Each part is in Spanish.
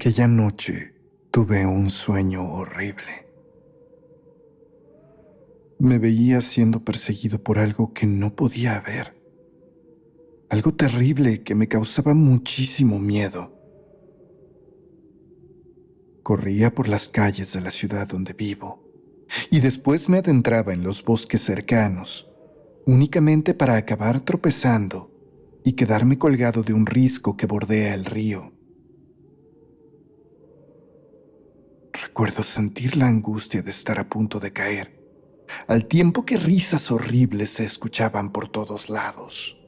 Aquella noche tuve un sueño horrible. Me veía siendo perseguido por algo que no podía ver. Algo terrible que me causaba muchísimo miedo. Corría por las calles de la ciudad donde vivo y después me adentraba en los bosques cercanos, únicamente para acabar tropezando y quedarme colgado de un risco que bordea el río. Recuerdo sentir la angustia de estar a punto de caer, al tiempo que risas horribles se escuchaban por todos lados.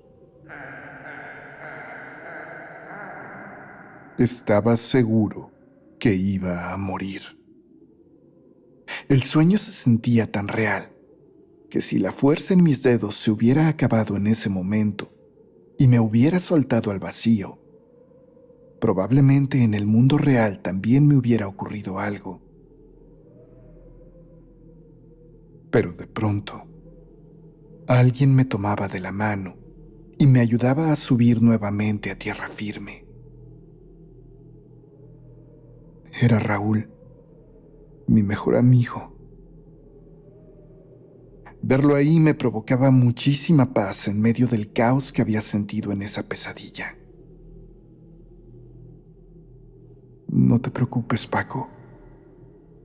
Estaba seguro que iba a morir. El sueño se sentía tan real que si la fuerza en mis dedos se hubiera acabado en ese momento y me hubiera soltado al vacío, probablemente en el mundo real también me hubiera ocurrido algo. Pero de pronto, alguien me tomaba de la mano y me ayudaba a subir nuevamente a tierra firme. Era Raúl, mi mejor amigo. Verlo ahí me provocaba muchísima paz en medio del caos que había sentido en esa pesadilla. No te preocupes, Paco.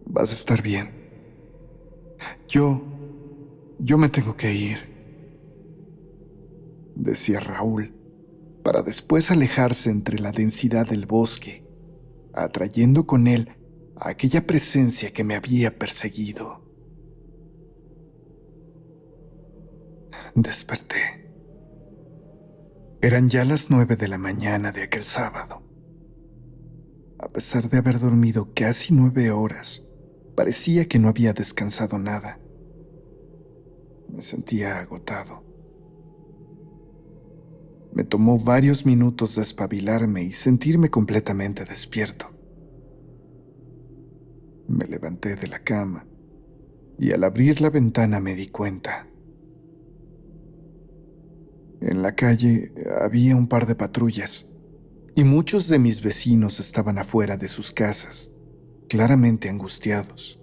Vas a estar bien. Yo me tengo que ir, decía Raúl, para después alejarse entre la densidad del bosque, atrayendo con él a aquella presencia que me había perseguido. Desperté. Eran ya las 9 de la mañana de aquel sábado. A pesar de haber dormido casi 9 horas, parecía que no había descansado nada. Me sentía agotado. Me tomó varios minutos despabilarme y sentirme completamente despierto. Me levanté de la cama y al abrir la ventana me di cuenta. En la calle había un par de patrullas y muchos de mis vecinos estaban afuera de sus casas, claramente angustiados.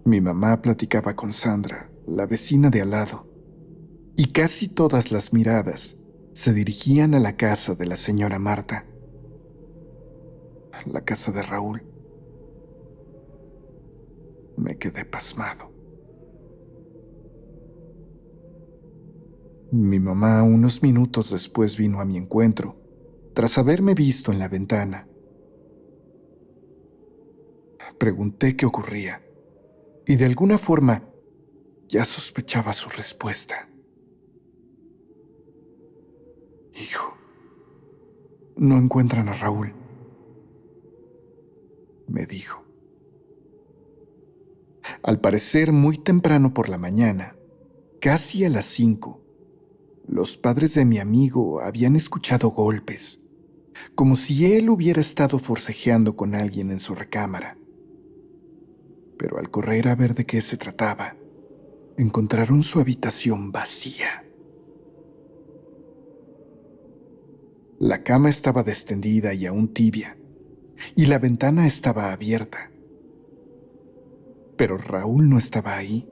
Mi mamá platicaba con Sandra, la vecina de al lado, y casi todas las miradas se dirigían a la casa de la señora Marta, la casa de Raúl. Me quedé pasmado. Mi mamá unos minutos después vino a mi encuentro, tras haberme visto en la ventana. Pregunté qué ocurría, y de alguna forma ya sospechaba su respuesta. Hijo, no encuentran a Raúl, me dijo. Al parecer, muy temprano por la mañana, casi a las 5, los padres de mi amigo habían escuchado golpes, como si él hubiera estado forcejeando con alguien en su recámara. Pero al correr a ver de qué se trataba, encontraron su habitación vacía. La cama estaba destendida y aún tibia, y la ventana estaba abierta. Pero Raúl no estaba ahí.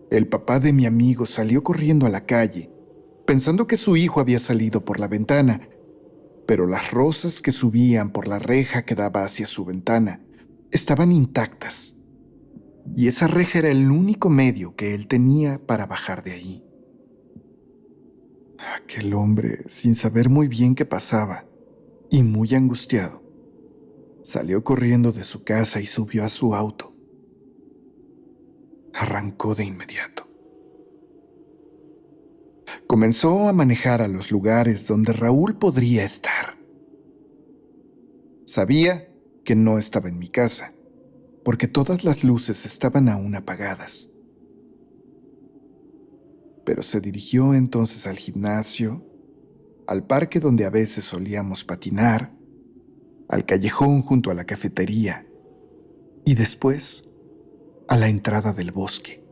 El papá de mi amigo salió corriendo a la calle, pensando que su hijo había salido por la ventana, pero las rosas que subían por la reja que daba hacia su ventana estaban intactas, y esa reja era el único medio que él tenía para bajar de ahí. Aquel hombre, sin saber muy bien qué pasaba, y muy angustiado, salió corriendo de su casa y subió a su auto. Arrancó de inmediato. Comenzó a manejar a los lugares donde Raúl podría estar. Sabía que no estaba en mi casa, porque todas las luces estaban aún apagadas. Pero se dirigió entonces al gimnasio, al parque donde a veces solíamos patinar, al callejón junto a la cafetería y después a la entrada del bosque.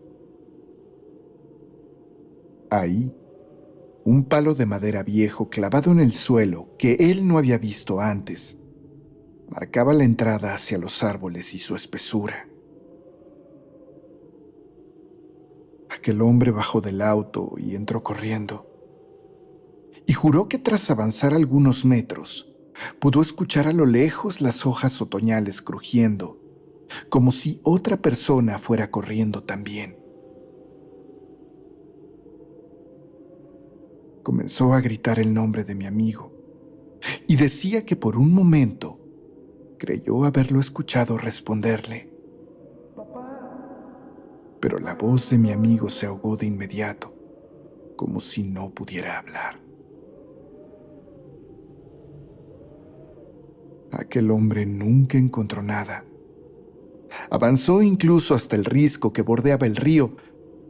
Ahí Un palo de madera viejo clavado en el suelo que él no había visto antes marcaba la entrada hacia los árboles y su espesura. Aquel hombre bajó del auto y entró corriendo, y juró que tras avanzar algunos metros pudo escuchar a lo lejos las hojas otoñales crujiendo, como si otra persona fuera corriendo también. Comenzó a gritar el nombre de mi amigo, y decía que por un momento creyó haberlo escuchado responderle. Pero la voz de mi amigo se ahogó de inmediato, como si no pudiera hablar. Aquel hombre nunca encontró nada. Avanzó incluso hasta el risco que bordeaba el río,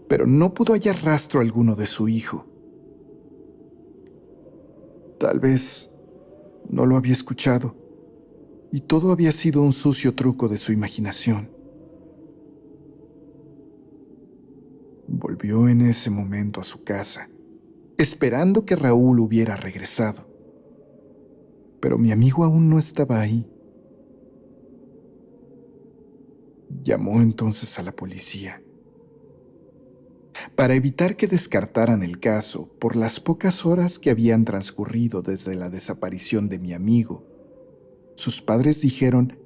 pero no pudo hallar rastro alguno de su hijo. Tal vez no lo había escuchado, y todo había sido un sucio truco de su imaginación. Volvió en ese momento a su casa, esperando que Raúl hubiera regresado. Pero mi amigo aún no estaba ahí. Llamó entonces a la policía. Para evitar que descartaran el caso por las pocas horas que habían transcurrido desde la desaparición de mi amigo, sus padres dijeron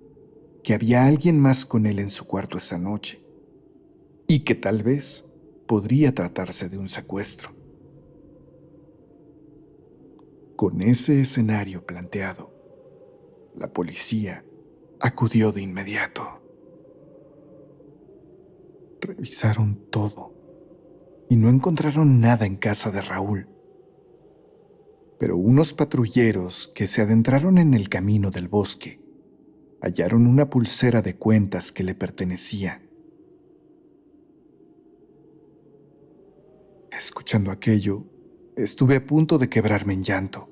que había alguien más con él en su cuarto esa noche y que tal vez podría tratarse de un secuestro. Con ese escenario planteado, la policía acudió de inmediato. Revisaron todo y no encontraron nada en casa de Raúl. Pero unos patrulleros que se adentraron en el camino del bosque hallaron una pulsera de cuentas que le pertenecía. Escuchando aquello, estuve a punto de quebrarme en llanto.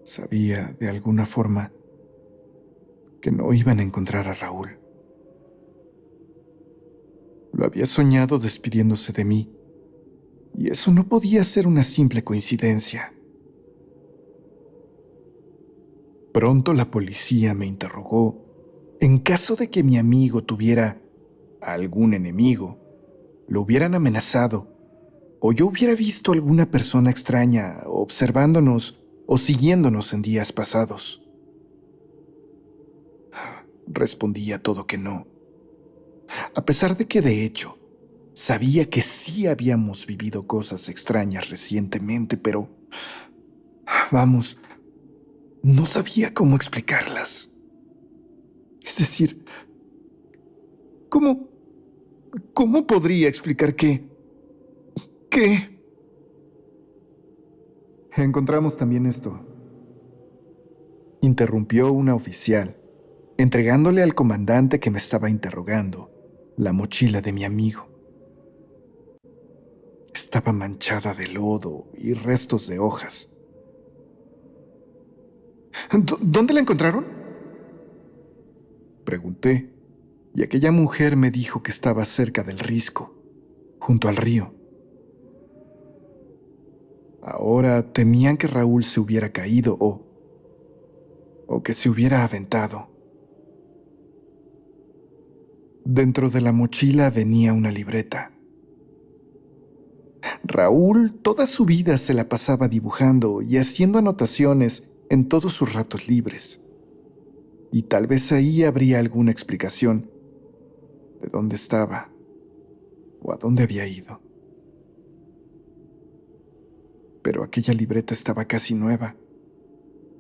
Sabía, de alguna forma, que no iban a encontrar a Raúl. Lo había soñado despidiéndose de mí, y eso no podía ser una simple coincidencia. Pronto la policía me interrogó en caso de que mi amigo tuviera algún enemigo, lo hubieran amenazado, o yo hubiera visto alguna persona extraña observándonos o siguiéndonos en días pasados. Respondí a todo que no, a pesar de que de hecho sabía que sí habíamos vivido cosas extrañas recientemente, pero, vamos, no sabía cómo explicarlas. Es decir, ¿cómo, cómo podría explicar qué? Encontramos también esto, interrumpió una oficial, entregándole al comandante que me estaba interrogando la mochila de mi amigo. Estaba manchada de lodo y restos de hojas. ¿Dónde la encontraron?, pregunté, y aquella mujer me dijo que estaba cerca del risco, junto al río. Ahora temían que Raúl se hubiera caído o que se hubiera aventado. Dentro de la mochila venía una libreta. Raúl toda su vida se la pasaba dibujando y haciendo anotaciones en todos sus ratos libres. Y tal vez ahí habría alguna explicación de dónde estaba o a dónde había ido. Pero aquella libreta estaba casi nueva.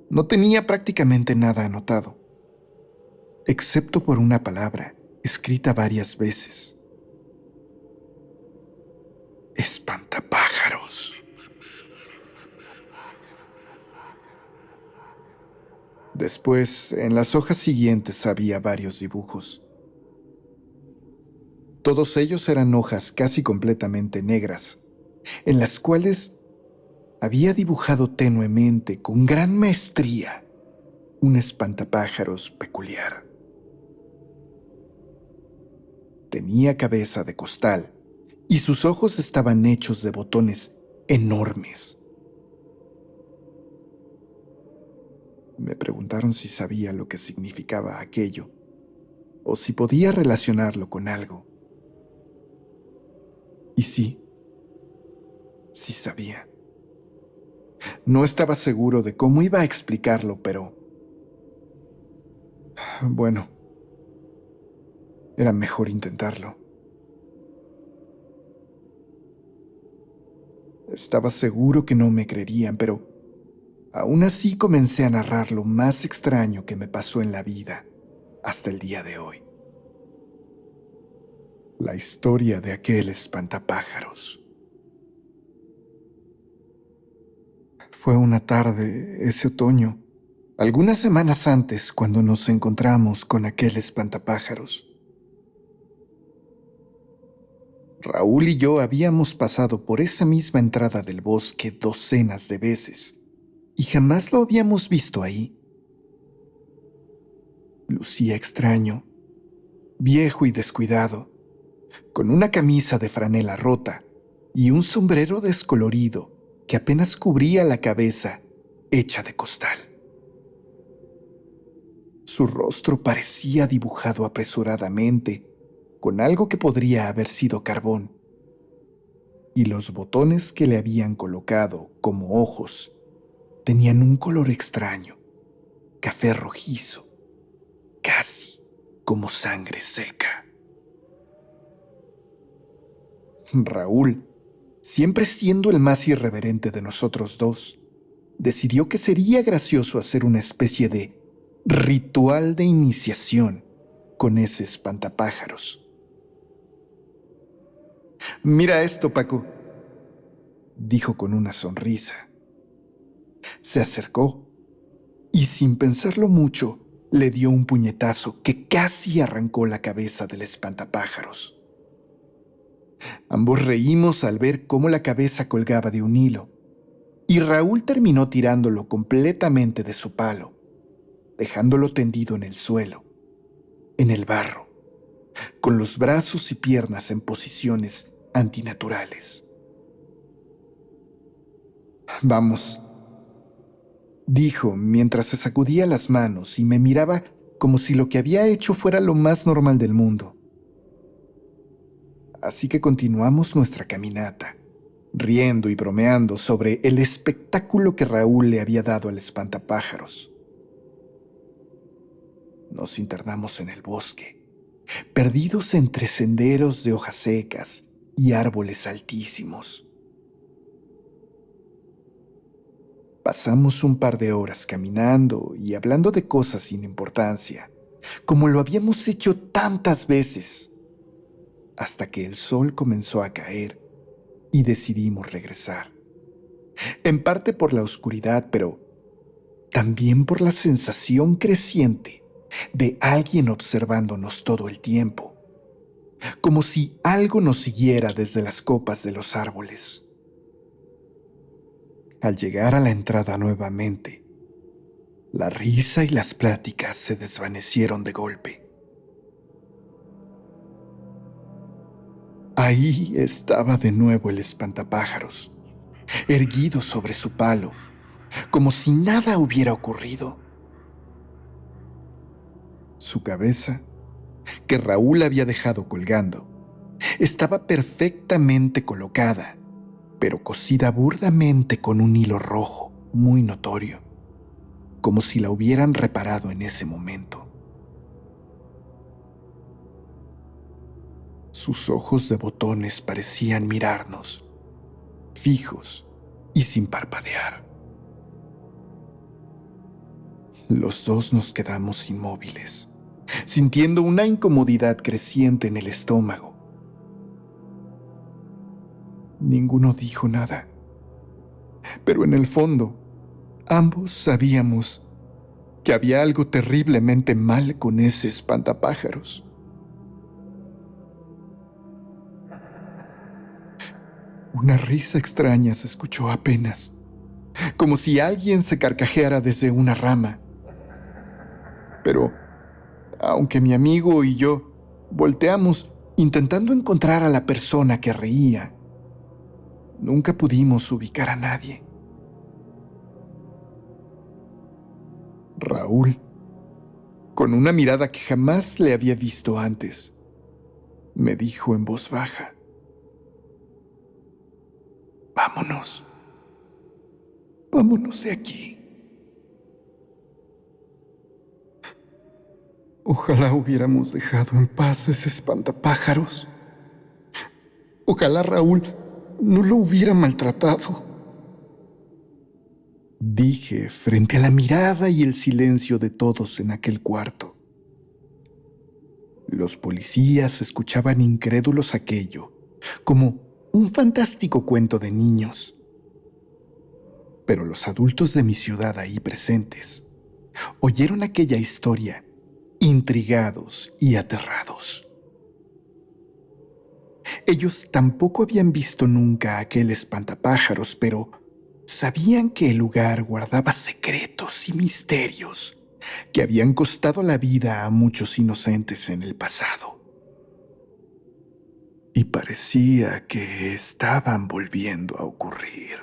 No tenía prácticamente nada anotado, excepto por una palabra escrita varias veces: espantapájaros. Después, en las hojas siguientes había varios dibujos. Todos ellos eran hojas casi completamente negras, en las cuales había dibujado tenuemente, con gran maestría, un espantapájaros peculiar. Tenía cabeza de costal y sus ojos estaban hechos de botones enormes. Me preguntaron si sabía lo que significaba aquello, o si podía relacionarlo con algo. Y sí sabía. No estaba seguro de cómo iba a explicarlo, pero bueno, era mejor intentarlo. Estaba seguro que no me creerían, pero aún así comencé a narrar lo más extraño que me pasó en la vida hasta el día de hoy. La historia de aquel espantapájaros. Fue una tarde ese otoño, algunas semanas antes, cuando nos encontramos con aquel espantapájaros. Raúl y yo habíamos pasado por esa misma entrada del bosque docenas de veces y jamás lo habíamos visto ahí. Lucía extraño, viejo y descuidado, con una camisa de franela rota y un sombrero descolorido que apenas cubría la cabeza, hecha de costal. Su rostro parecía dibujado apresuradamente con algo que podría haber sido carbón, y los botones que le habían colocado como ojos tenían un color extraño, café rojizo, casi como sangre seca. Raúl, siempre siendo el más irreverente de nosotros dos, decidió que sería gracioso hacer una especie de ritual de iniciación con ese espantapájaros. «Mira esto, Paco», dijo con una sonrisa. Se acercó y, sin pensarlo mucho, le dio un puñetazo que casi arrancó la cabeza del espantapájaros. Ambos reímos al ver cómo la cabeza colgaba de un hilo, y Raúl terminó tirándolo completamente de su palo, dejándolo tendido en el suelo, en el barro, con los brazos y piernas en posiciones antinaturales. «Vamos», dijo mientras se sacudía las manos y me miraba como si lo que había hecho fuera lo más normal del mundo. Así que continuamos nuestra caminata, riendo y bromeando sobre el espectáculo que Raúl le había dado al espantapájaros. Nos internamos en el bosque, perdidos entre senderos de hojas secas y árboles altísimos. Pasamos un par de horas caminando y hablando de cosas sin importancia, como lo habíamos hecho tantas veces, hasta que el sol comenzó a caer y decidimos regresar. En parte por la oscuridad, pero también por la sensación creciente de alguien observándonos todo el tiempo, como si algo nos siguiera desde las copas de los árboles. Al llegar a la entrada nuevamente, la risa y las pláticas se desvanecieron de golpe. Ahí estaba de nuevo el espantapájaros, erguido sobre su palo, como si nada hubiera ocurrido. Su cabeza, que Raúl había dejado colgando, estaba perfectamente colocada, pero cosida burdamente con un hilo rojo muy notorio, como si la hubieran reparado en ese momento. Sus ojos de botones parecían mirarnos, fijos y sin parpadear. Los dos nos quedamos inmóviles, sintiendo una incomodidad creciente en el estómago. Ninguno dijo nada, pero en el fondo, ambos sabíamos que había algo terriblemente mal con ese espantapájaros. Una risa extraña se escuchó apenas, como si alguien se carcajeara desde una rama. Pero, aunque mi amigo y yo volteamos intentando encontrar a la persona que reía. Nunca pudimos ubicar a nadie. Raúl, con una mirada que jamás le había visto antes, me dijo en voz baja: vámonos, vámonos de aquí. Ojalá hubiéramos dejado en paz ese espantapájaros. Ojalá Raúl no lo hubiera maltratado, dije frente a la mirada y el silencio de todos en aquel cuarto. Los policías escuchaban incrédulos aquello, como un fantástico cuento de niños. Pero los adultos de mi ciudad ahí presentes oyeron aquella historia intrigados y aterrados. Ellos tampoco habían visto nunca aquel espantapájaros, pero sabían que el lugar guardaba secretos y misterios que habían costado la vida a muchos inocentes en el pasado. Y parecía que estaban volviendo a ocurrir.